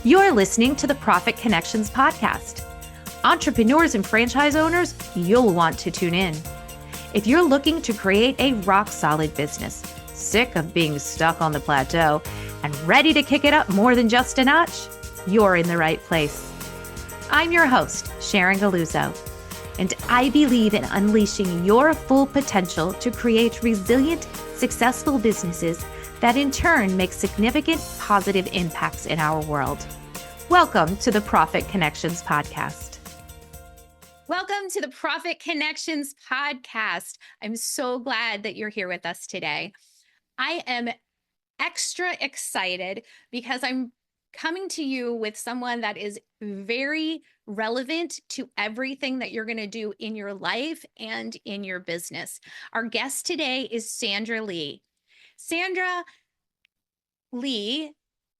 You're listening to the Profit Connections podcast. Entrepreneurs and franchise owners, you'll want to tune in. If you're looking to create a rock-solid business, sick of being stuck on the plateau, and ready to kick it up more than just a notch, you're in the right place. I'm your host, Sharon Galuzzo, and I believe in unleashing your full potential to create resilient, successful businesses that in turn make significant positive impacts in our world. Welcome to the Profit Connections podcast. Welcome to the Profit Connections podcast. I'm so glad that you're here with us today. I am extra excited because I'm coming to you with someone that is very relevant to everything that you're going to do in your life and in your business. Our guest today is Sandra Lee. Sandra Lee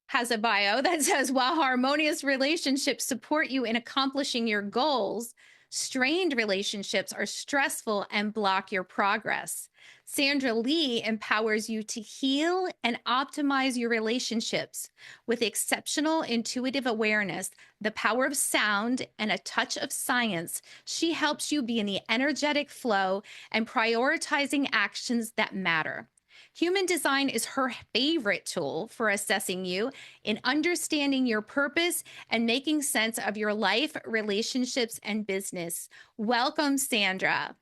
has a bio that says, while harmonious relationships support you in accomplishing your goals, strained relationships are stressful and block your progress. Sandra Lee empowers you to heal and optimize your relationships with exceptional intuitive awareness, the power of sound, and a touch of science. She helps you be in the energetic flow and prioritizing actions that matter. Human design is her favorite tool for assessing you in understanding your purpose and making sense of your life, relationships, and business. Welcome, Sandra.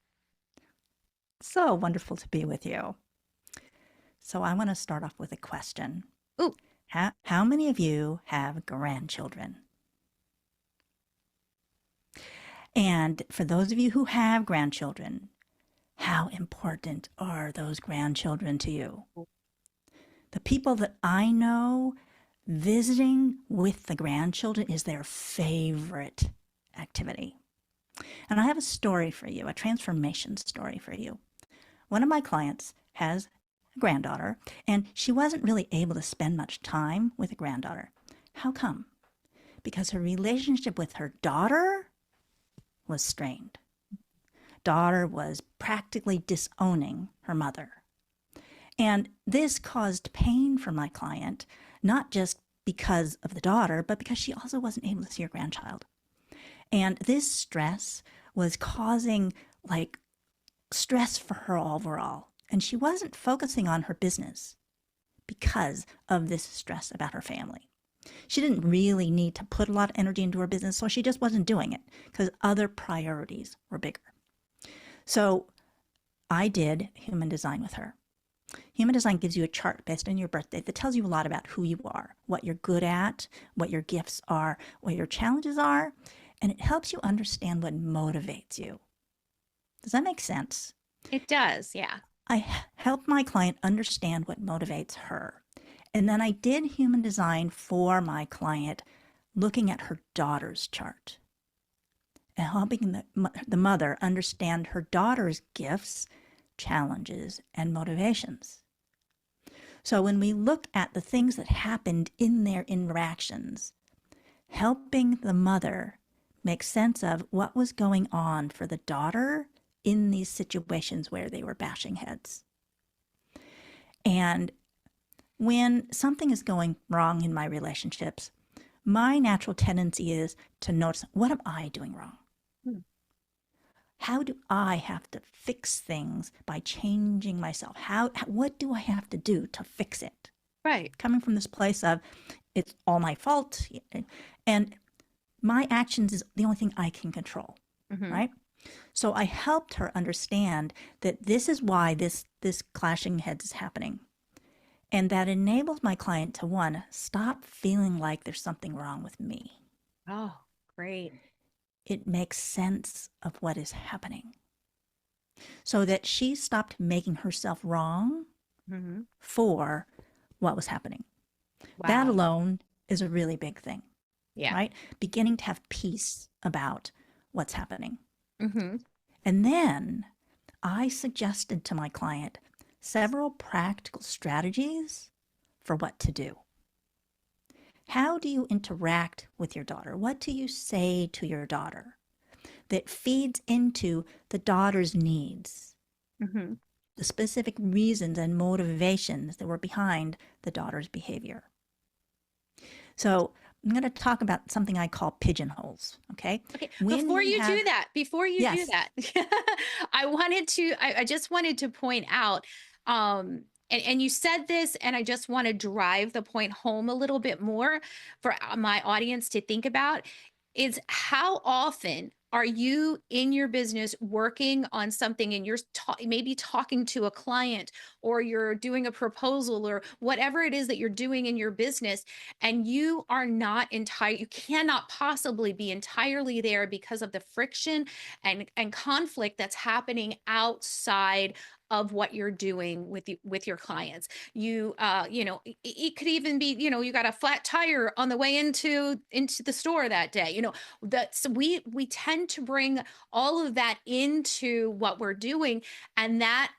So wonderful to be with you. So I want to start off with a question. Ooh. How many of you have grandchildren? And for those of you who have grandchildren, how important are those grandchildren to you? The people that I know, visiting with the grandchildren is their favorite activity. And I have a story for you, a transformation story for you. One of my clients has a granddaughter, and she wasn't really able to spend much time with a granddaughter. How come? Because her relationship with her daughter was strained. Daughter was practically disowning her mother. And this caused pain for my client, not just because of the daughter, but because she also wasn't able to see her grandchild. And this stress was causing stress for her overall. And she wasn't focusing on her business because of this stress about her family. She didn't really need to put a lot of energy into her business, so she just wasn't doing it because other priorities were bigger. So I did human design with her. Human design gives you a chart based on your birthday that tells you a lot about who you are, what you're good at, what your gifts are, what your challenges are, and it helps you understand what motivates you. Does that make sense? It does, yeah. I helped my client understand what motivates her. And then I did human design for my client, looking at her daughter's chart and helping the mother understand her daughter's gifts, challenges, and motivations. So when we look at the things that happened in their interactions, helping the mother make sense of what was going on for the daughter in these situations where they were bashing heads. And when something is going wrong in my relationships, my natural tendency is to notice, what am I doing wrong? How do I have to fix things by changing myself? What do I have to do to fix it? Right. Coming from this place of, it's all my fault, and my actions is the only thing I can control, right? So I helped her understand that this is why this clashing heads is happening. And that enables my client to, one, stop feeling like there's something wrong with me. Oh, great. It makes sense of what is happening. So that she stopped making herself wrong for what was happening. Wow. That alone is a really big thing. Yeah. Right? Beginning to have peace about what's happening. Mm-hmm. And then I suggested to my client several practical strategies for what to do. How do you interact with your daughter? What do you say to your daughter that feeds into the daughter's needs? The specific reasons and motivations that were behind the daughter's behavior. So I'm going to talk about something I call pigeonholes. Okay. Okay, When before we you have, do that, yes, I just wanted to point out, and you said this, and I just want to drive the point home a little bit more for my audience to think about is how often are you in your business working on something and you're maybe talking to a client or you're doing a proposal or whatever it is that you're doing in your business, and you are not you cannot possibly be entirely there because of the friction and conflict that's happening outside of what you're doing with your clients. It could even be, you got a flat tire on the way into the store that day. That so we tend to bring all of that into what we're doing, and that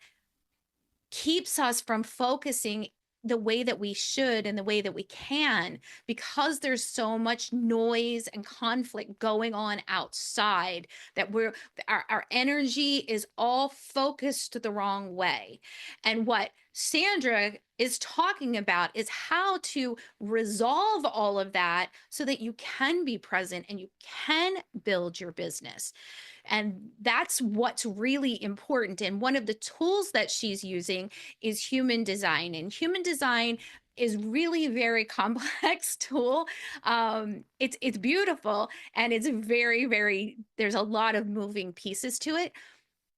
keeps us from focusing the way that we should and the way that we can, because there's so much noise and conflict going on outside that our energy is all focused the wrong way. And what Sandra is talking about is how to resolve all of that so that you can be present and you can build your business. And that's what's really important. And one of the tools that she's using is human design. And human design is really a very complex tool. It's beautiful, and it's very, there's a lot of moving pieces to it.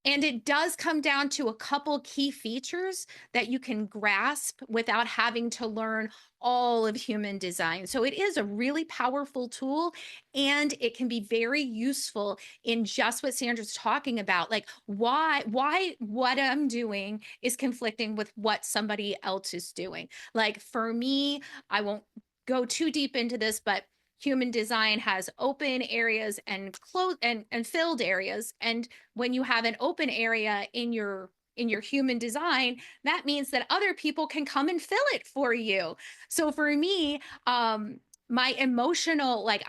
And it does come down to a couple key features that you can grasp without having to learn all of human design. So it is a really powerful tool, and it can be very useful in just what Sandra's talking about, like why what I'm doing is conflicting with what somebody else is doing. Like for me, I won't go too deep into this, but human design has open areas and closed and filled areas. And when you have an open area in your human design, that means that other people can come and fill it for you. So for me, my emotional, like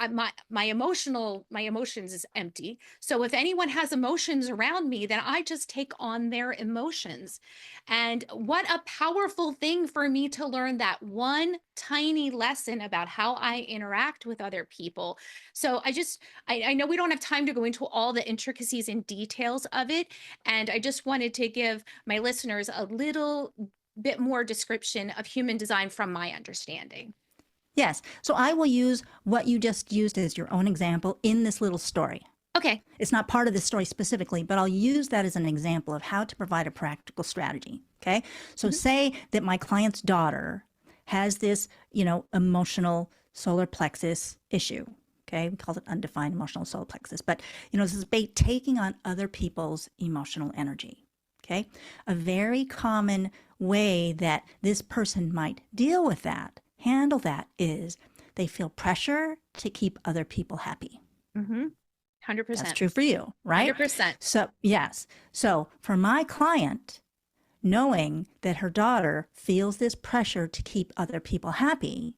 my emotions is empty. So if anyone has emotions around me, then I just take on their emotions. And what a powerful thing for me to learn that one tiny lesson about how I interact with other people. So I know we don't have time to go into all the intricacies and details of it. And I just wanted to give my listeners a little bit more description of human design from my understanding. yes. So I will use what you just used as your own example in this little story. Okay. It's not part of this story specifically, but I'll use that as an example of how to provide a practical strategy. Okay. So say that my client's daughter has this, emotional solar plexus issue. Okay. We call it undefined emotional solar plexus, but this is taking on other people's emotional energy. Okay. A very common way that this person might deal with that, handle that, is they feel pressure to keep other people happy. 100%. That's true for you, right? 100%. So, yes. So, for my client, knowing that her daughter feels this pressure to keep other people happy,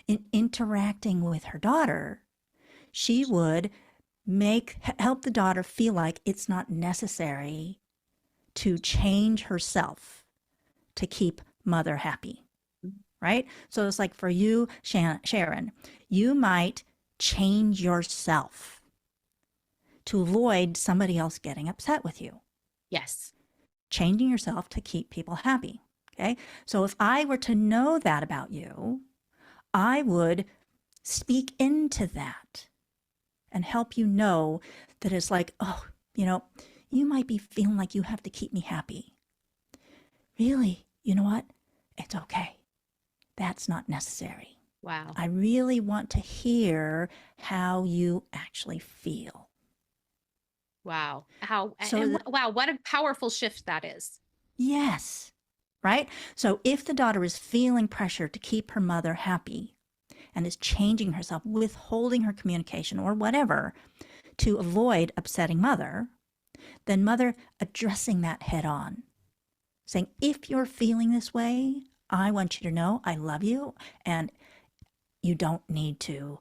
in interacting with her daughter, she would help the daughter feel like it's not necessary to change herself to keep mother happy, right? So it's like for you, Sharon, you might change yourself to avoid somebody else getting upset with you. Yes. Changing yourself to keep people happy. Okay. So if I were to know that about you, I would speak into that and help you know that it's like, oh, you might be feeling like you have to keep me happy. Really, you know what? It's okay. That's not necessary. Wow. I really want to hear how you actually feel. Wow. Wow, what a powerful shift that is. Yes. Right? So if the daughter is feeling pressure to keep her mother happy and is changing herself, withholding her communication or whatever to avoid upsetting mother, then mother addressing that head on, saying, if you're feeling this way, I want you to know I love you and you don't need to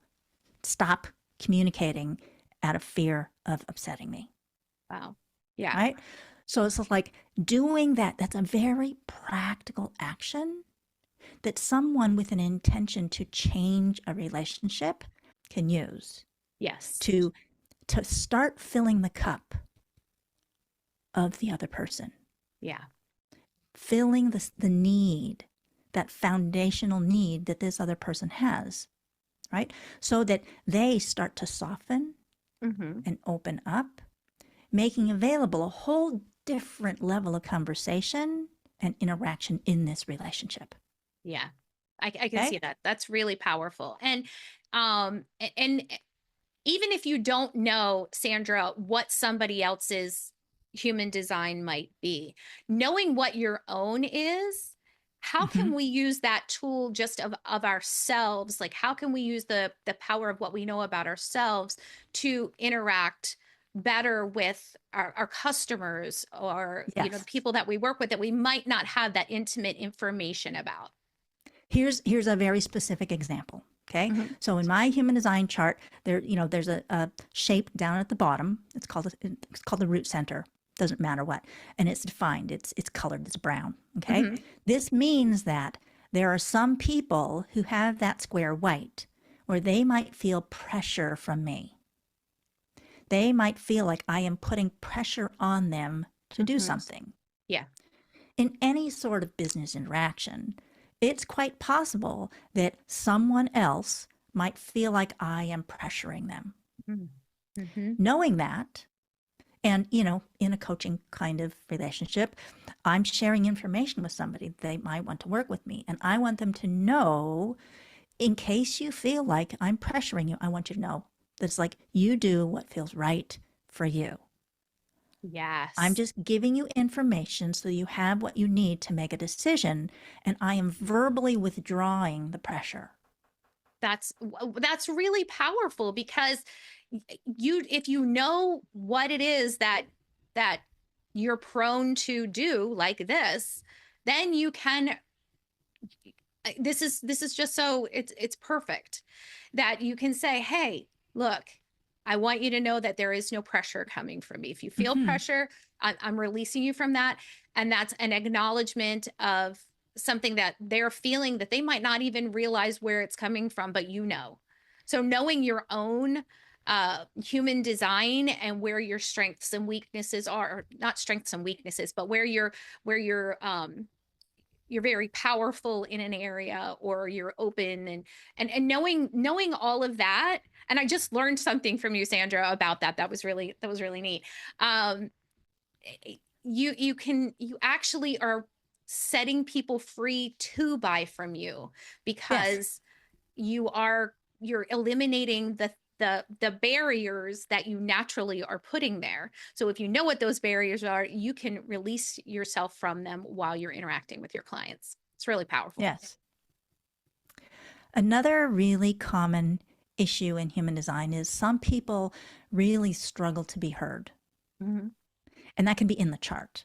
stop communicating out of fear of upsetting me. Wow. Yeah. Right? So it's like doing that. That's a very practical action that someone with an intention to change a relationship can use Yes. to start filling the cup of the other person, Yeah. filling the need, that foundational need that this other person has, right? So that they start to soften Mm-hmm. and open up, making available a whole different level of conversation and interaction in this relationship. Yeah. I can Okay? see that. That's really powerful. And even if you don't know, Sandra, what somebody else's human design might be, knowing what your own is, how Mm-hmm. can we use that tool just of ourselves? Like, how can we use the power of what we know about ourselves to interact better with our customers, or, you know, the Yes. people that we work with that we might not have that intimate information about? Here's a very specific example. Okay. Mhm. So in my human design chart, there's a shape down at the bottom. It's called the root center. Doesn't matter what. And it's defined. It's colored. It's brown. Okay. Mhm. This means that there are some people who have that square white where they might feel pressure from me. They might feel like I am putting pressure on them to do Mhm. something. Yeah. In any sort of business interaction, it's quite possible that someone else might feel like I am pressuring them. Mm-hmm. Knowing that, and in a coaching kind of relationship, I'm sharing information with somebody. They might want to work with me, and I want them to know, in case you feel like I'm pressuring you, I want you to know that it's like you do what feels right for you. I'm Yes. just giving you information so you have what you need to make a decision, and I am verbally withdrawing the pressure. That's really powerful, because if you know what it is that you're prone to do, like this, then you can, this is just so it's perfect that you can say, hey, look, I want you to know that there is no pressure coming from me. If you feel Mm-hmm. pressure, I'm releasing you from that. And that's an acknowledgement of something that they're feeling that they might not even realize where it's coming from, but you know. So knowing your own human design and where your strengths and weaknesses are, or not strengths and weaknesses, but where you're very powerful in an area, or you're open, and knowing all of that. And I just learned something from you, Sandra, about that was really neat. um you actually are setting people free to buy from you, Yes, because you're eliminating the barriers that you naturally are putting there. So if you know what those barriers are, you can release yourself from them while you're interacting with your clients. It's really powerful. yes. Another really common issue in human design is some people really struggle to be heard, Mhm. and that can be in the chart.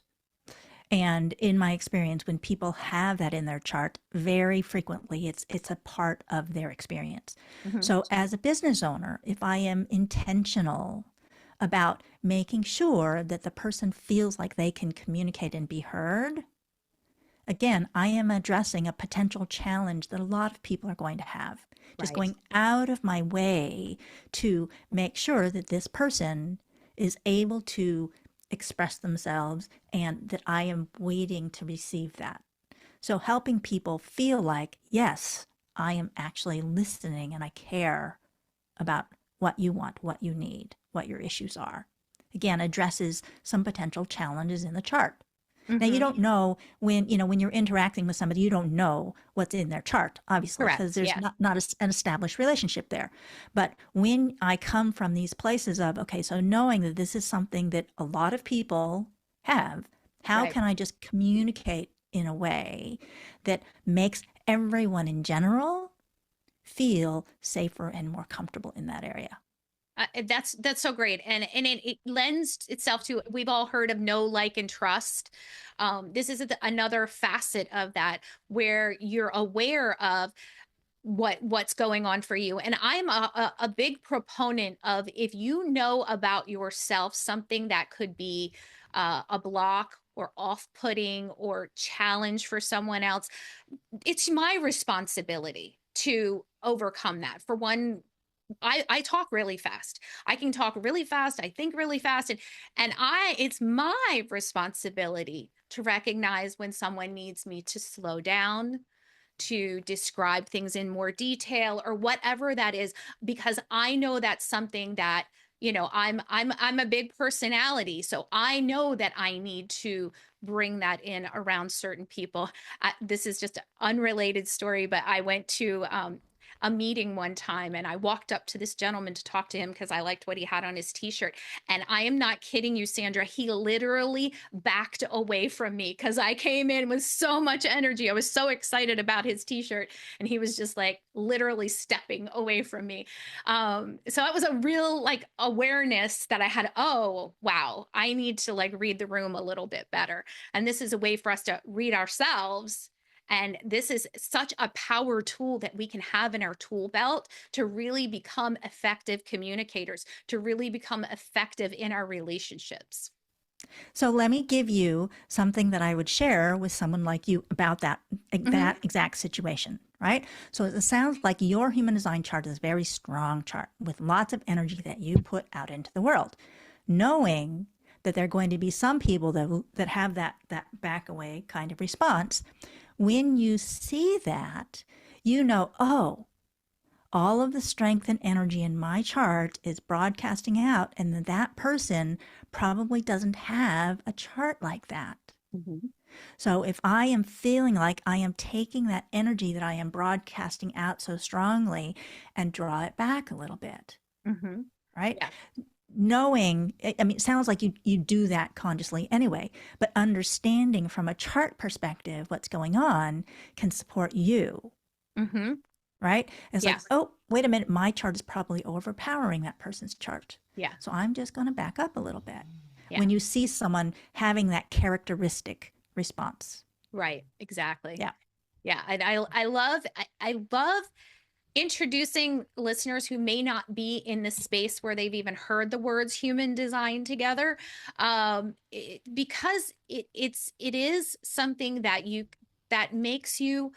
And in my experience, when people have that in their chart, very frequently it's a part of their experience. Mhm. So as a business owner, if I am intentional about making sure that the person feels like they can communicate and be heard, again, I am addressing a potential challenge that a lot of people are going to have. Just Right. going out of my way to make sure that this person is able to express themselves and that I am waiting to receive that. So helping people feel like, yes, I am actually listening and I care about what you want, what you need, what your issues are. Again, addresses some potential challenges in the chart. Now, you Mhm. don't know when you're interacting with somebody, you don't know what's in their chart, obviously, because Correct. there's Yeah. not an established relationship there. But when I come from these places of, okay, so knowing that this is something that a lot of people have, how Right. can I just communicate in a way that makes everyone in general feel safer and more comfortable in that area? That's so great, and it lends itself to, we've all heard of know, like, and trust. This is another facet of that, where you're aware of what's going on for you. And I'm a big proponent of, if you know about yourself something that could be a block or off-putting or challenge for someone else, it's my responsibility to overcome that. For one, I talk really fast. I can talk really fast. I think really fast. And it's my responsibility to recognize when someone needs me to slow down, to describe things in more detail or whatever that is, because I know that's something that, I'm a big personality, so I know that I need to bring that in around certain people. This is just an unrelated story, but I went to a meeting one time and I walked up to this gentleman to talk to him because I liked what he had on his t-shirt. And I am not kidding you, Sandra. He literally backed away from me because I came in with so much energy. I was so excited about his t-shirt, and he was just like literally stepping away from me. So it was a real like awareness that I had. Oh, wow, I need to like read the room a little bit better. And this is a way for us to read ourselves. And this is such a power tool that we can have in our tool belt to really become effective communicators, to really become effective in our relationships. So let me give you something that I would share with someone like you about that exact situation, right? So it sounds like your human design chart is a very strong chart with lots of energy that you put out into the world, knowing that there are going to be some people that have that back away kind of response. When you see that, oh, all of the strength and energy in my chart is broadcasting out, and that person probably doesn't have a chart like that. Mm-hmm. So if I am feeling like I am taking that energy that I am broadcasting out so strongly and draw it back a little bit, Mm-hmm. right? Yeah. Knowing, I mean, it sounds like you do that consciously anyway, but understanding from a chart perspective what's going on can support you. Mm-hmm. Right? It's like, Yes. oh, wait a minute, my chart is probably overpowering that person's chart. Yeah. So I'm just going to back up a little bit. Yeah. When you see someone having that characteristic response. Right. Exactly. Yeah. Yeah. And I love introducing listeners who may not be in the space where they've even heard the words human design together, because it is something that makes you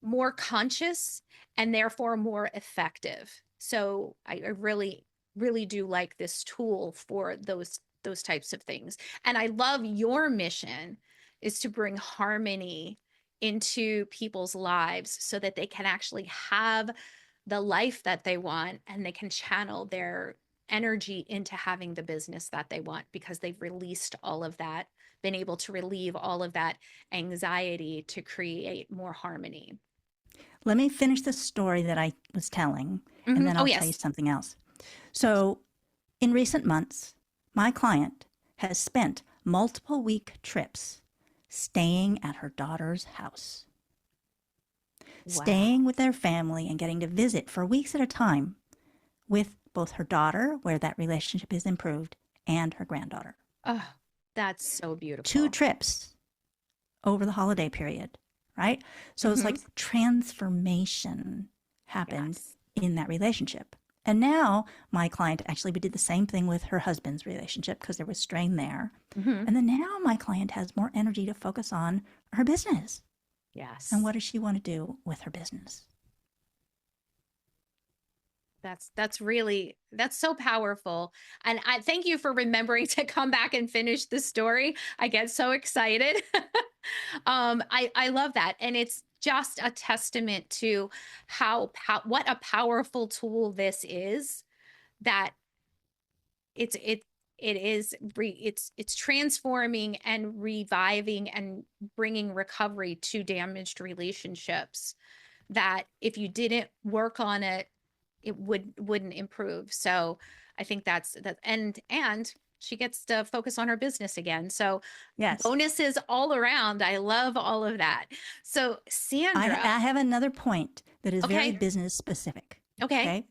more conscious and therefore more effective. So I really, really do like this tool for those types of things. And I love your mission is to bring harmony into people's lives so that they can actually have the life that they want, and they can channel their energy into having the business that they want because they've released all of that, been able to relieve all of that anxiety to create more harmony. Let me finish the story that I was telling, and Mm-hmm. then Oh, I'll tell you yes. something else. So, in recent months, my client has spent multiple week trips staying at her daughter's house, Wow. staying with their family and getting to visit for weeks at a time with both her daughter, where that relationship is improved, and her granddaughter. Oh, that's so 2 beautiful. trips over the holiday period, right? So it's Mm-hmm. like transformation happened Yes. in that relationship. And now my client actually did the same thing with her husband's relationship because there was strain there. Mm-hmm. And then now my client has more energy to focus on her business. And Yes. what does she want to do with her business? That's so powerful. And I thank you for remembering to come back and finish the story. I get so excited. I love that. And it's just a testament to what a powerful tool this is, that it's it it is it's transforming and reviving and bringing recovery to damaged relationships that if you didn't work on it, it wouldn't improve. So I think that's that. And she gets to focus on her business again. So Yes. bonuses all around. I love all of that. So I Sandra, have another point that is very okay, business specific. okay. Okay.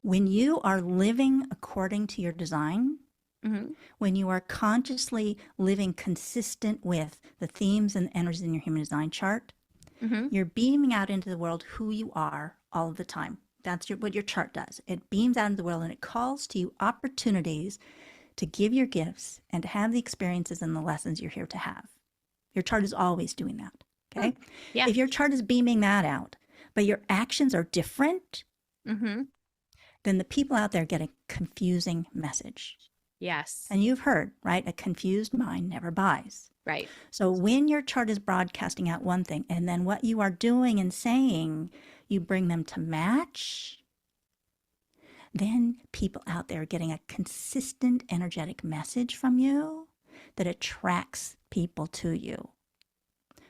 When you are living according to your design, Mm-hmm. when you are consciously living consistent with the themes and energies in your human design chart, Mm-hmm. you're beaming out into the world who you are all of the time. That's what your chart does. It beams out into the world and it calls to you opportunities to give your gifts and to have the experiences and the lessons you're here to have. Your chart is always doing that. Okay. Yeah. If your chart is beaming that out, but your actions are different, Mm-hmm. then the people out there get a confusing message. Yes. And you've heard, right? A confused mind never buys. Right. So when your chart is broadcasting out one thing, and then what you are doing and saying, you bring them to match, then people out there are getting a consistent, energetic message from you that attracts people to you,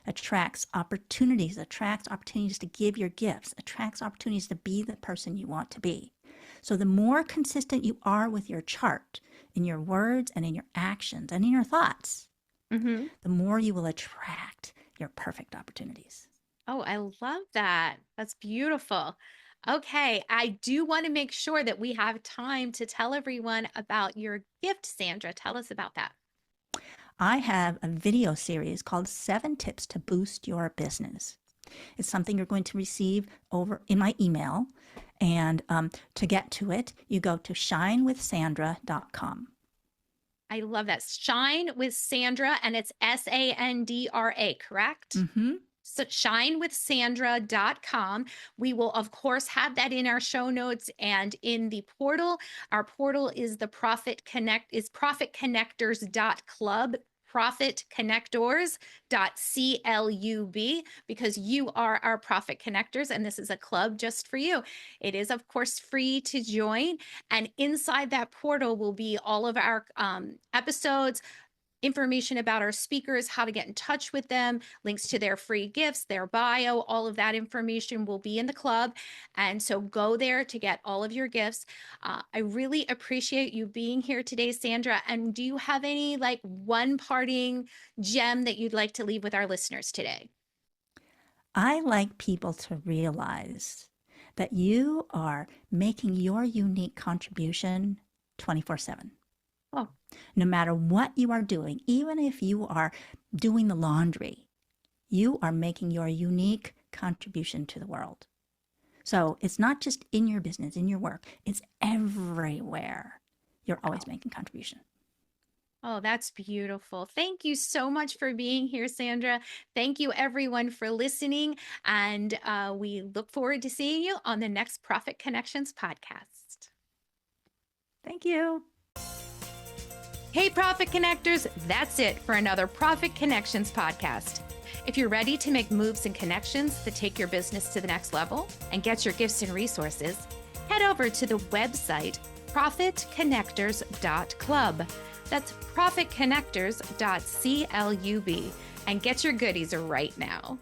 attracts opportunities to give your gifts, attracts opportunities to be the person you want to be. So the more consistent you are with your chart in your words and in your actions and in your thoughts, Mm-hmm. the more you will attract your perfect opportunities. Oh, I love that. That's beautiful. Okay, I do want to make sure that we have time to tell everyone about your gift, Sandra. Tell us about that. I have a video series called 7 Tips to Boost Your Business. It's something you're going to receive over in my email. And to get to it, you go to shinewithsandra.com. I love that. Shine with Sandra, and it's Sandra, correct? Mm-hmm. So shinewithsandra.com. We will, of course, have that in our show notes and in the portal. Our portal is profitconnectors.club, profitconnectors.club, because you are our profit connectors, and this is a club just for you. It is, of course, free to join, and inside that portal will be all of our episodes, information about our speakers, how to get in touch with them, links to their free gifts, their bio, all of that information will be in the club. And so go there to get all of your gifts. I really appreciate you being here today, Sandra. And do you have any one parting gem that you'd like to leave with our listeners today? I like people to realize that you are making your unique contribution 24/7. Oh, No matter what you are doing, even if you are doing the laundry, you are making your unique contribution to the world. So it's not just in your business, in your work, it's everywhere. You're always making contribution. Oh, that's beautiful. Thank you so much for being here, Sandra. Thank you, everyone, for listening. And we look forward to seeing you on the next Profit Connections podcast. Thank you. Hey, Profit Connectors, that's it for another Profit Connections podcast. If you're ready to make moves and connections that take your business to the next level and get your gifts and resources, head over to the website profitconnectors.club. That's profitconnectors.club, and get your goodies right now.